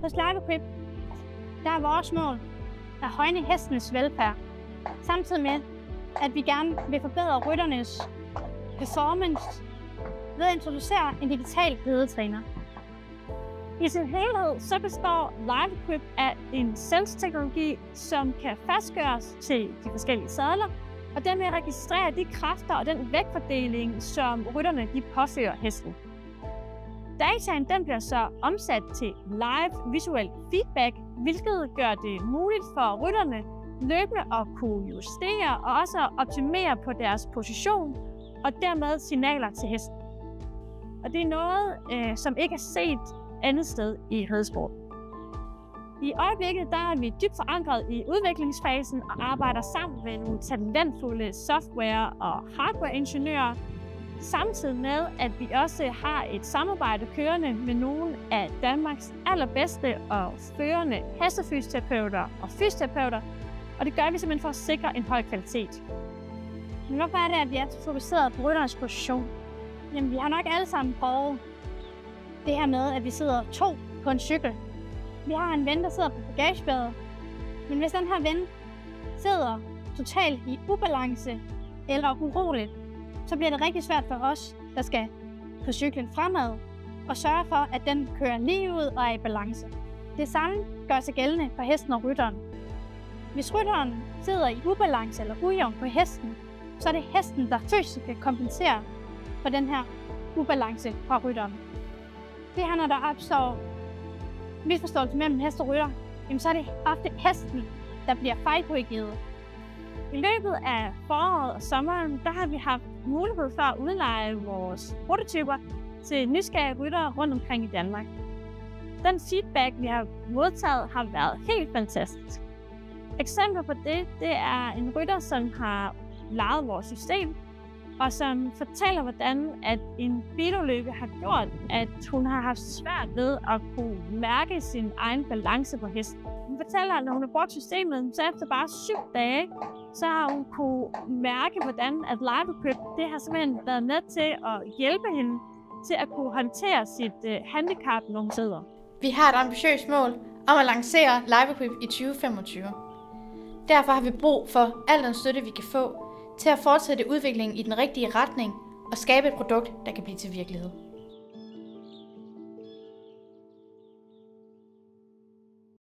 Hos Live Equip, der er vores mål at højne hestenes velfærd, samtidig med, at vi gerne vil forbedre rytternes performance ved at introducere en digital ridetræner. I sin helhed så består Live Equip af en sensorteknologi, som kan fastgøres til de forskellige sadler, og dermed registrere de kræfter og den vægtfordeling, som rytterne påfører hesten. Dataen den bliver så omsat til live visuel feedback, hvilket gør det muligt for rytterne løbende at kunne justere og også optimere på deres position og dermed signaler til hesten. Og det er noget, som ikke er set andet sted i ridesport. I øjeblikket der er vi dybt forankret i udviklingsfasen og arbejder sammen med nogle talentfulde software- og hardwareingeniører, samtidig med, at vi også har et samarbejde kørende med nogle af Danmarks allerbedste og førende hestefysioterapeuter og fysioterapeuter, og det gør vi simpelthen for at sikre en høj kvalitet. Men hvorfor er det, at vi er så fokuseret på rytternes position? Jamen, vi har nok alle sammen prøvet det her med, at vi sidder to på en cykel. Vi har en ven, der sidder på bagagebæret, men hvis den her ven sidder totalt i ubalance eller uroligt, så bliver det rigtig svært for os, der skal på cyklen fremad og sørge for, at den kører lige ud og er i balance. Det samme gør sig gældende for hesten og rytteren. Hvis rytteren sidder i ubalance eller ujævn på hesten, så er det hesten, der fysisk kan kompensere for den her ubalance fra rytteren. Det her, når der opstår misforståelse mellem hest og rytter, så er det ofte hesten, der bliver fejlkorrigeret. I løbet af foråret og sommeren, der har vi haft mulighed for at udleje vores prototyper til nysgerrige ryttere rundt omkring i Danmark. Den feedback, vi har modtaget, har været helt fantastisk. Eksempler på det er en rytter, som har lejet vores system, og som fortæller, hvordan at en bilulykke har gjort, at hun har haft svært ved at kunne mærke sin egen balance på hesten. Hun fortæller, at når hun har brugt systemet, så efter bare 7 dage, så har hun kunne mærke, hvordan at Live Equip, det har simpelthen været med til at hjælpe hende til at kunne håndtere sit handicap, når hun sidder. Vi har et ambitiøst mål om at lancere Live Equip i 2025. Derfor har vi brug for al den støtte, vi kan få, til at fortsætte udviklingen i den rigtige retning og skabe et produkt, der kan blive til virkelighed.